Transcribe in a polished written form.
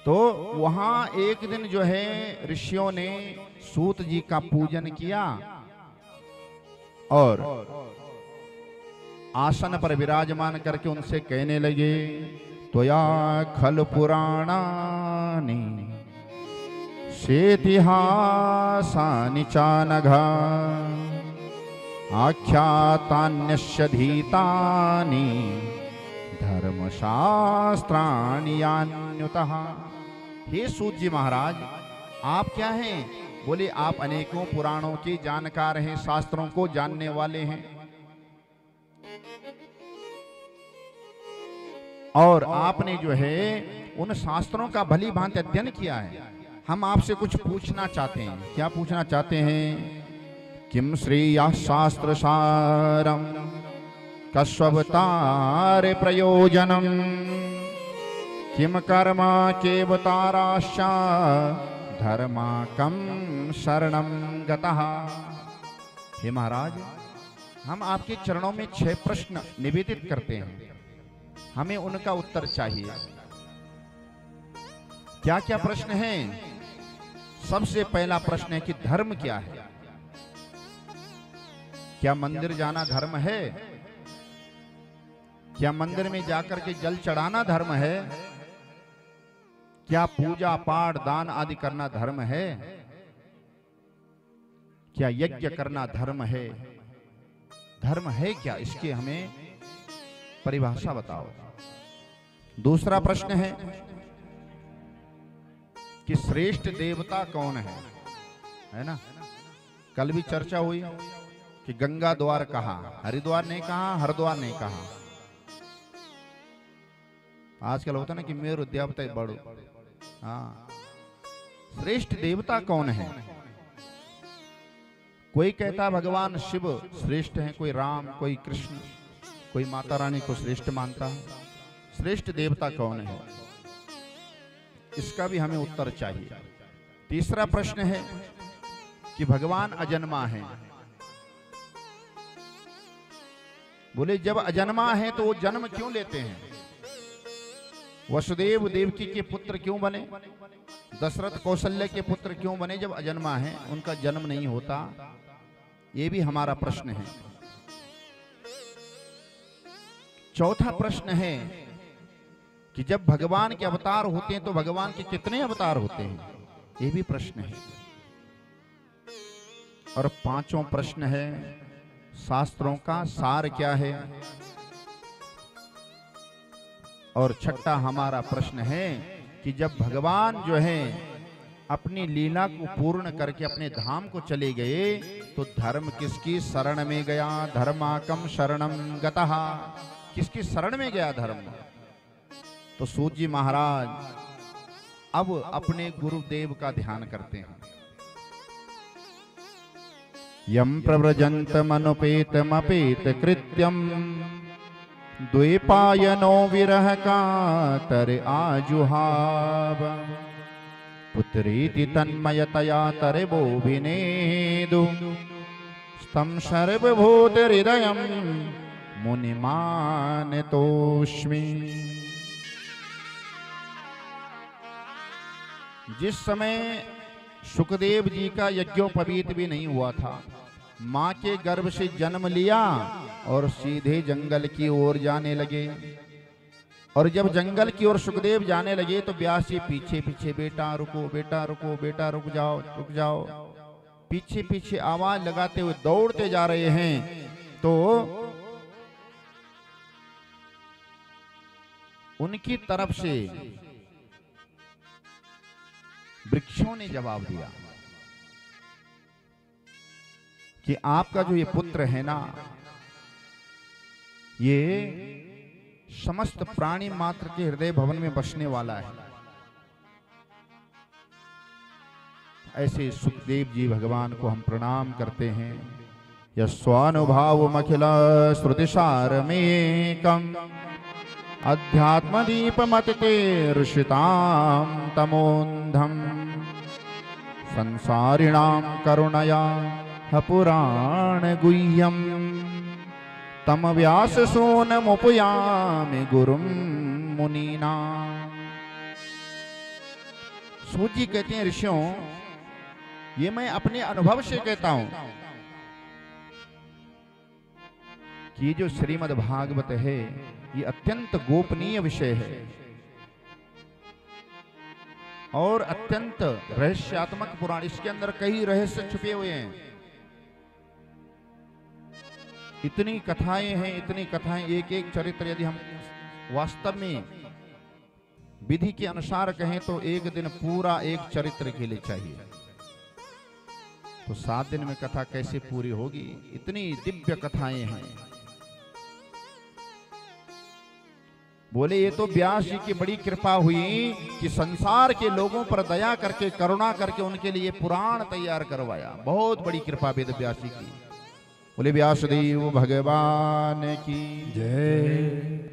तो वहां एक दिन जो है ऋषियों ने सूत जी का पूजन किया और आसन पर विराजमान करके उनसे कहने लगे, त्वया खल पुराणानि सेतिहासानि चानघा आख्यातान्यस्य धीतानि धर्मशास्त्राणि यान्युतः। हे सूत जी महाराज, आप क्या हैं? बोले, आप अनेकों पुराणों के जानकार हैं, शास्त्रों को जानने वाले हैं, और आपने जो है उन शास्त्रों का भली भांति अध्ययन किया है। हम आपसे कुछ पूछना चाहते हैं। क्या पूछना चाहते हैं? किम श्रेया शास्त्र सारम कस्वतारे प्रयोजनम किम कर्मा केवताराश्च धर्माकम शरणम गतः। हे महाराज, हम आपके चरणों में 6 प्रश्न निवेदित करते हैं, हमें उनका उत्तर चाहिए। क्या क्या प्रश्न हैं? सबसे पहला प्रश्न है कि धर्म क्या है? क्या मंदिर जाना धर्म है? क्या मंदिर में जाकर के जल चढ़ाना धर्म है? क्या पूजा पाठ दान आदि करना धर्म है? क्या यज्ञ करना धर्म है? धर्म है क्या? इसकी हमें परिभाषा बताओ। दूसरा प्रश्न है कि श्रेष्ठ देवता कौन है ना? कल भी चर्चा हुई कि गंगा द्वार कहा, हरिद्वार नहीं कहा, हरिद्वार नहीं कहा। आजकल होता ना कि मेरु देवता बड़ो। हाँ, श्रेष्ठ देवता कौन है? कोई कहता भगवान शिव श्रेष्ठ हैं, कोई राम, कोई कृष्ण, कोई माता रानी को श्रेष्ठ मानता है। श्रेष्ठ देवता कौन है? इसका भी हमें उत्तर चाहिए। तीसरा प्रश्न है कि भगवान अजन्मा है। बोले, जब अजन्मा है तो वो जन्म क्यों लेते हैं? वसुदेव देवकी के पुत्र क्यों बने? दशरथ कौशल्य के पुत्र क्यों बने जब अजन्मा है? उनका जन्म नहीं होता। ये भी हमारा प्रश्न है। चौथा प्रश्न है कि जब भगवान के अवतार होते हैं तो भगवान के कितने अवतार होते हैं? ये भी प्रश्न है। और पांचों प्रश्न है, शास्त्रों का सार क्या है? और छठा हमारा प्रश्न है कि जब भगवान जो है अपनी लीला को पूर्ण करके अपने धाम को चले गए तो धर्म किसकी शरण में गया? धर्माकम शरणम गतः। किसकी शरण में गया धर्म? तो सूत जी महाराज अब अपने गुरुदेव का ध्यान करते हैं। यम प्रव्रजन्तमनुपेतमपेत कृत्यम द्वैपायनो विरह कातर आजुहाव पुत्रीति तन्मयतया तरबोभिनेदु स्तम सर्वभूत हृदयं मुनिमानतोष्मि। जिस समय सुखदेव जी का यज्ञोपवीत भी नहीं हुआ था, माँ के गर्भ से जन्म लिया और सीधे जंगल की ओर जाने लगे। और जब जंगल की ओर सुखदेव जाने लगे तो व्यास जी पीछे पीछे, बेटा रुको, बेटा रुको, बेटा रुक जाओ, रुक जाओ, पीछे पीछे आवाज लगाते हुए दौड़ते जा रहे हैं। तो उनकी तरफ से वृक्षों ने जवाब दिया कि आपका जो ये पुत्र है ना, ये समस्त प्राणी मात्र के हृदय भवन में बसने वाला है। ऐसे सुखदेव जी भगवान को हम प्रणाम करते हैं। यस्वानुभावमखिल श्रुतिसारमेकम् अध्यात्मदीपमतिते ऋषितां तमोन्धम् संसारिणां करुणया पुराण गुह्यम् तम व्यास सोनमुपयामि गुरुं मुनीनां। सूत जी कहते हैं, ऋषियों ये मैं अपने अनुभव से कहता हूं कि ये जो श्रीमद् भागवत है ये अत्यंत गोपनीय विषय है और अत्यंत रहस्यात्मक पुराण। इसके अंदर कई रहस्य छुपे हुए हैं। इतनी कथाएं हैं, इतनी कथाएं, एक एक चरित्र यदि हम वास्तव में विधि के अनुसार कहें तो एक दिन पूरा एक चरित्र के लिए चाहिए। तो 7 दिन में कथा कैसे पूरी होगी? इतनी दिव्य कथाएं हैं। बोले ये तो व्यास जी की बड़ी कृपा हुई कि संसार के लोगों पर दया करके, करुणा करके उनके लिए पुराण तैयार करवाया। बहुत बड़ी कृपा वेद व्यास जी की। बोले व्यासदेव भगवान की जय।